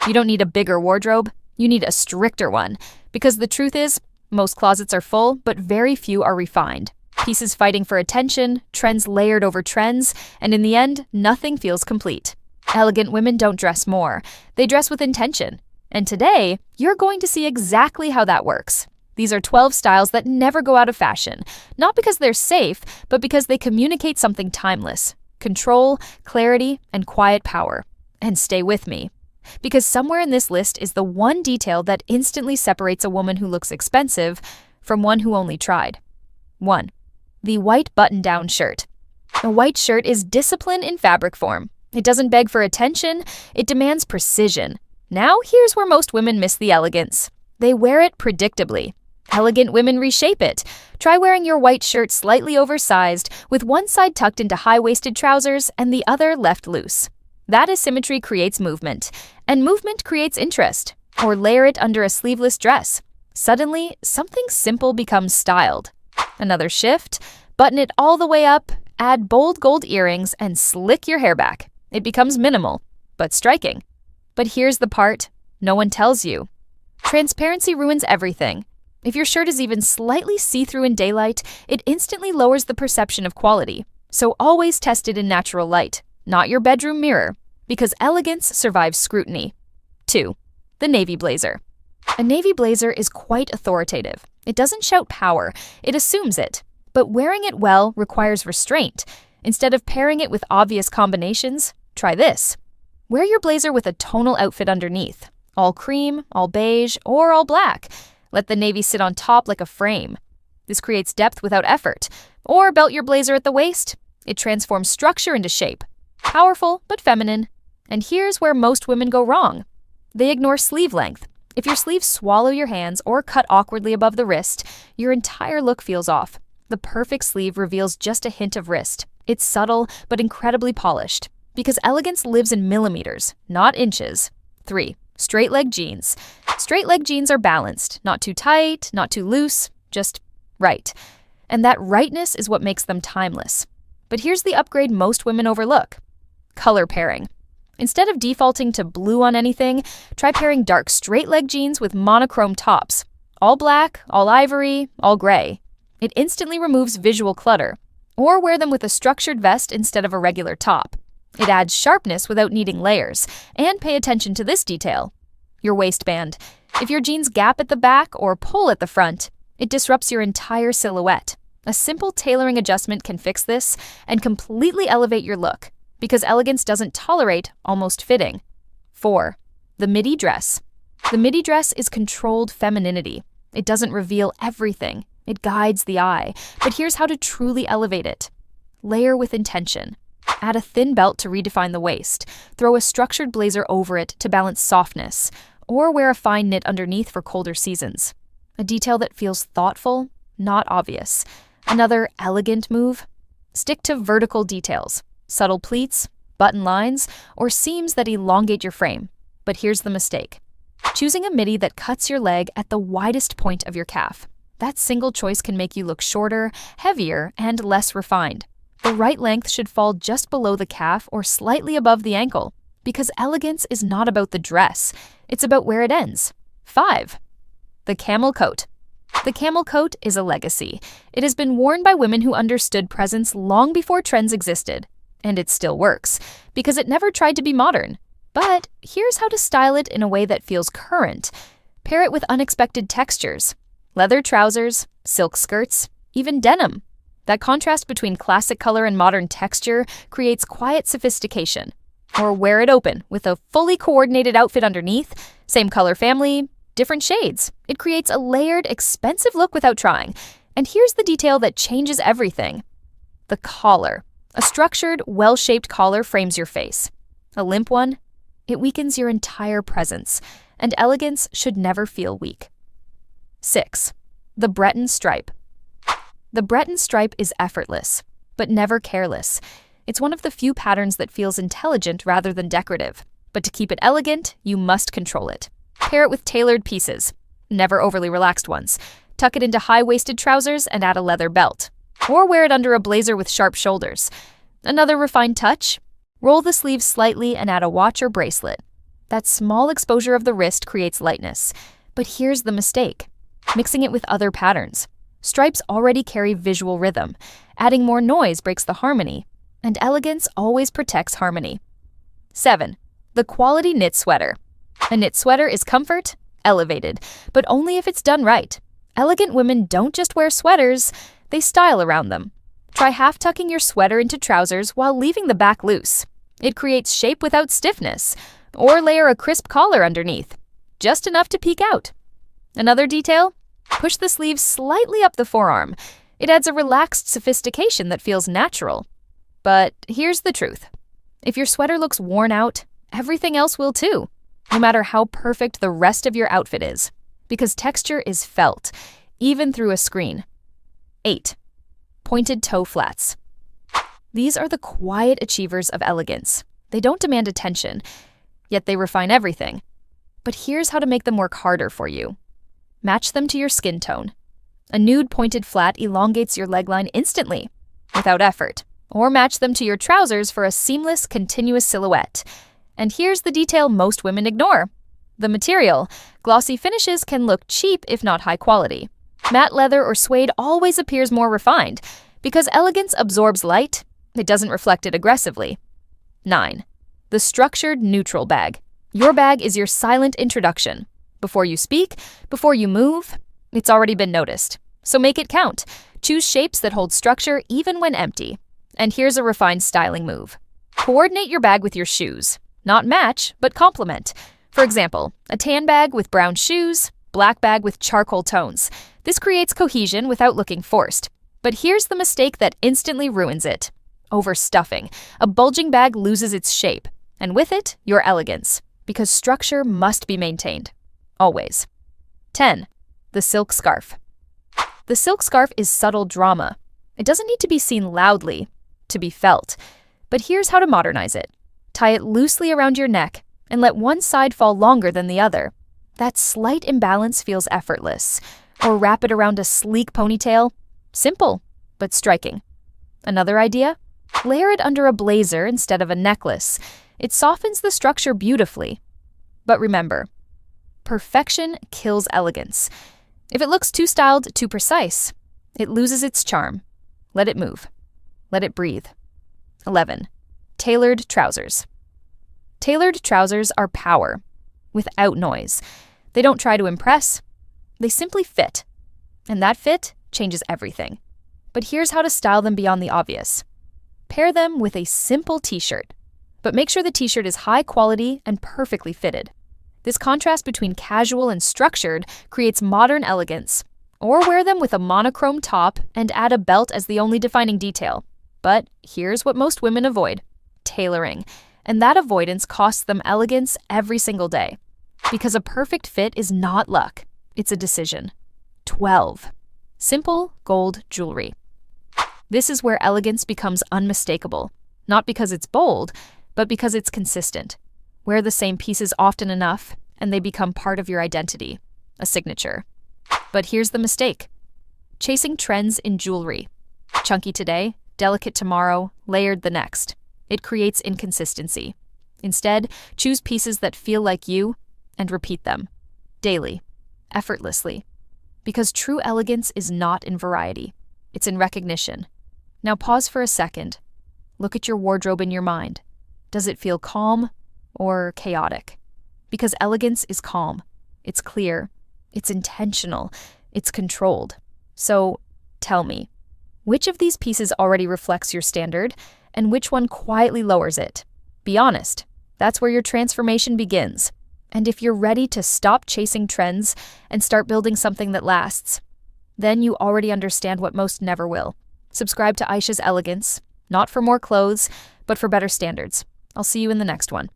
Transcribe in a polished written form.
You don't need a bigger wardrobe, you need a stricter one. Because the truth is, most closets are full, but very few are refined. Pieces fighting for attention, trends layered over trends, and in the end, nothing feels complete. Elegant women don't dress more, they dress with intention. And today, you're going to see exactly how that works. These are 12 styles that never go out of fashion, not because they're safe, but because they communicate something timeless: control, clarity, and quiet power. And stay with me, because somewhere in this list is the one detail that instantly separates a woman who looks expensive from one who only tried. 1. The white button-down shirt. A white shirt is discipline in fabric form. It doesn't beg for attention, it demands precision. Now here's where most women miss the elegance. They wear it predictably. Elegant women reshape it. Try wearing your white shirt slightly oversized, with one side tucked into high-waisted trousers and the other left loose. That asymmetry creates movement, and movement creates interest. Or layer it under a sleeveless dress. Suddenly, something simple becomes styled. Another shift, button it all the way up, add bold gold earrings, and slick your hair back. It becomes minimal, but striking. But here's the part no one tells you. Transparency ruins everything. If your shirt is even slightly see-through in daylight, it instantly lowers the perception of quality. So always test it in natural light, not your bedroom mirror, because elegance survives scrutiny. 2. The navy blazer. A navy blazer is quite authoritative. It doesn't shout power, it assumes it. But wearing it well requires restraint. Instead of pairing it with obvious combinations, try this. Wear your blazer with a tonal outfit underneath. All cream, all beige, or all black. Let the navy sit on top like a frame. This creates depth without effort. Or belt your blazer at the waist. It transforms structure into shape. Powerful, but feminine. And here's where most women go wrong. They ignore sleeve length. If your sleeves swallow your hands or cut awkwardly above the wrist, your entire look feels off. The perfect sleeve reveals just a hint of wrist. It's subtle, but incredibly polished. Because elegance lives in millimeters, not inches. 3. Straight leg jeans. Straight leg jeans are balanced, not too tight, not too loose, just right. And that rightness is what makes them timeless. But here's the upgrade most women overlook. Color pairing. Instead of defaulting to blue on anything, try pairing dark straight leg jeans with monochrome tops. All black, all ivory, all gray. It instantly removes visual clutter. Or wear them with a structured vest instead of a regular top. It adds sharpness without needing layers. And pay attention to this detail. Your waistband. If your jeans gap at the back or pull at the front, it disrupts your entire silhouette. A simple tailoring adjustment can fix this and completely elevate your look, because elegance doesn't tolerate almost fitting. 4. The midi dress. The midi dress is controlled femininity. It doesn't reveal everything. It guides the eye. But here's how to truly elevate it. Layer with intention. Add a thin belt to redefine the waist. Throw a structured blazer over it to balance softness. Or wear a fine knit underneath for colder seasons. A detail that feels thoughtful, not obvious. Another elegant move. Stick to vertical details. Subtle pleats, button lines, or seams that elongate your frame. But here's the mistake. Choosing a midi that cuts your leg at the widest point of your calf. That single choice can make you look shorter, heavier, and less refined. The right length should fall just below the calf or slightly above the ankle, because elegance is not about the dress, it's about where it ends. 5. The camel coat. The camel coat is a legacy. It has been worn by women who understood presence long before trends existed. And it still works, because it never tried to be modern. But here's how to style it in a way that feels current. Pair it with unexpected textures. Leather trousers, silk skirts, even denim. That contrast between classic color and modern texture creates quiet sophistication. Or wear it open with a fully coordinated outfit underneath, same color family, different shades. It creates a layered, expensive look without trying. And here's the detail that changes everything. The collar. A structured, well-shaped collar frames your face. A limp one? It weakens your entire presence, and elegance should never feel weak. 6. The Breton Stripe. The Breton Stripe is effortless, but never careless. It's one of the few patterns that feels intelligent rather than decorative. But to keep it elegant, you must control it. Pair it with tailored pieces, never overly relaxed ones. Tuck it into high-waisted trousers and add a leather belt. Or wear it under a blazer with sharp shoulders. Another refined touch? Roll the sleeves slightly and add a watch or bracelet. That small exposure of the wrist creates lightness. But here's the mistake: mixing it with other patterns. Stripes already carry visual rhythm. Adding more noise breaks the harmony, and elegance always protects harmony. 7. The quality knit sweater. A knit sweater is comfort, elevated, but only if it's done right. Elegant women don't just wear sweaters, they style around them. Try half-tucking your sweater into trousers while leaving the back loose. It creates shape without stiffness. Or layer a crisp collar underneath, just enough to peek out. Another detail? Push the sleeves slightly up the forearm. It adds a relaxed sophistication that feels natural. But here's the truth. If your sweater looks worn out, everything else will too, no matter how perfect the rest of your outfit is, because texture is felt, even through a screen. 8. Pointed toe flats. These are the quiet achievers of elegance. They don't demand attention, yet they refine everything. But here's how to make them work harder for you. Match them to your skin tone. A nude pointed flat elongates your leg line instantly, without effort. Or match them to your trousers for a seamless, continuous silhouette. And here's the detail most women ignore: the material. Glossy finishes can look cheap if not high quality. Matte leather or suede always appears more refined. Because elegance absorbs light, it doesn't reflect it aggressively. 9. The structured neutral bag. Your bag is your silent introduction. Before you speak, before you move, it's already been noticed. So make it count. Choose shapes that hold structure even when empty. And here's a refined styling move. Coordinate your bag with your shoes. Not match, but complement. For example, a tan bag with brown shoes, black bag with charcoal tones. This creates cohesion without looking forced. But here's the mistake that instantly ruins it: overstuffing. A bulging bag loses its shape, and with it, your elegance, because structure must be maintained. Always. 10. The silk scarf. The silk scarf is subtle drama. It doesn't need to be seen loudly to be felt. But here's how to modernize it. Tie it loosely around your neck and let one side fall longer than the other. That slight imbalance feels effortless. Or wrap it around a sleek ponytail. Simple, but striking. Another idea? Layer it under a blazer instead of a necklace. It softens the structure beautifully. But remember, perfection kills elegance. If it looks too styled, too precise, it loses its charm. Let it move. Let it breathe. 11. Tailored trousers. Tailored trousers are power, without noise. They don't try to impress. They simply fit. And that fit changes everything. But here's how to style them beyond the obvious. Pair them with a simple t-shirt, but make sure the t-shirt is high quality and perfectly fitted. This contrast between casual and structured creates modern elegance. Or wear them with a monochrome top and add a belt as the only defining detail. But here's what most women avoid: tailoring. And that avoidance costs them elegance every single day. Because a perfect fit is not luck, it's a decision. 12. Simple gold jewelry. This is where elegance becomes unmistakable. Not because it's bold, but because it's consistent. Wear the same pieces often enough, and they become part of your identity, a signature. But here's the mistake: chasing trends in jewelry. Chunky today, delicate tomorrow, layered the next. It creates inconsistency. Instead, choose pieces that feel like you and repeat them daily, effortlessly. Because true elegance is not in variety, it's in recognition. Now pause for a second. Look at your wardrobe in your mind. Does it feel calm or chaotic? Because elegance is calm. It's clear. It's intentional. It's controlled. So tell me, which of these pieces already reflects your standard and which one quietly lowers it? Be honest. That's where your transformation begins. And if you're ready to stop chasing trends and start building something that lasts, then you already understand what most never will. Subscribe to Aisha's Elegance, not for more clothes, but for better standards. I'll see you in the next one.